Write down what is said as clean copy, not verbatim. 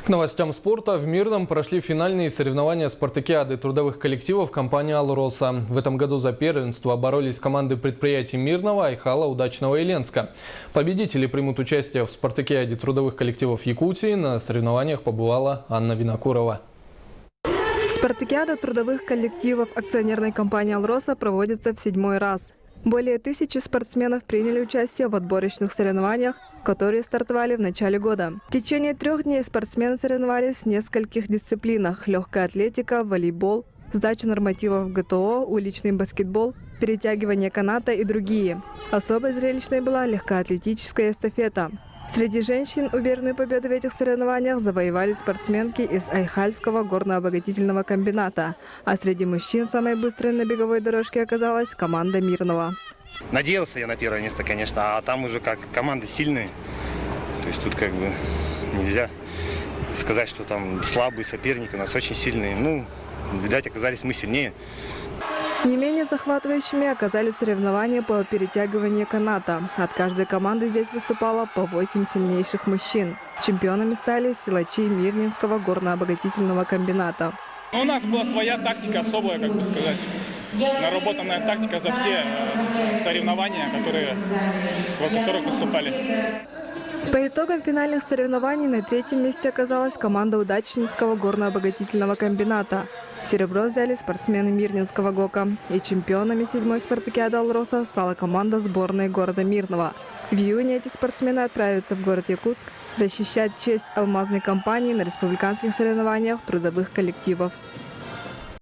К новостям спорта. В Мирном прошли финальные соревнования спартакиады трудовых коллективов компании «Алроса». В этом году за первенство боролись команды предприятий Мирного, Айхала, Удачного и Ленска. Победители примут участие в спартакиаде трудовых коллективов Якутии. На соревнованиях побывала Анна Винокурова. Спартакиада трудовых коллективов акционерной компании «Алроса» проводится в 7-й раз. Более 1000 спортсменов приняли участие в отборочных соревнованиях, которые стартовали в начале года. В течение 3 дней спортсмены соревновались в нескольких дисциплинах – легкая атлетика, волейбол, сдача нормативов ГТО, уличный баскетбол, перетягивание каната и другие. Особой зрелищной была легкоатлетическая эстафета. Среди женщин уверенную победу в этих соревнованиях завоевали спортсменки из Айхальского горно-обогатительного комбината. А среди мужчин самой быстрой на беговой дорожке оказалась команда Мирного. Надеялся я на первое место, конечно, а там уже как команды сильные. То есть тут как бы нельзя сказать, что там слабые соперники, у нас очень сильные. Ну, видать, оказались мы сильнее. Не менее захватывающими оказались соревнования по перетягиванию каната. От каждой команды здесь выступало по 8 сильнейших мужчин. Чемпионами стали силачи Мирнинского горно-обогатительного комбината. У нас была своя тактика особая, как бы сказать, наработанная тактика за все соревнования, в которых выступали. По итогам финальных соревнований на 3-м месте оказалась команда Удачнинского горно-обогатительного комбината. Серебро взяли спортсмены Мирнинского ГОКа. И чемпионами 7-й спартакиады «Алроса» стала команда сборной города Мирного. В июне эти спортсмены отправятся в город Якутск защищать честь алмазной компании на республиканских соревнованиях трудовых коллективов.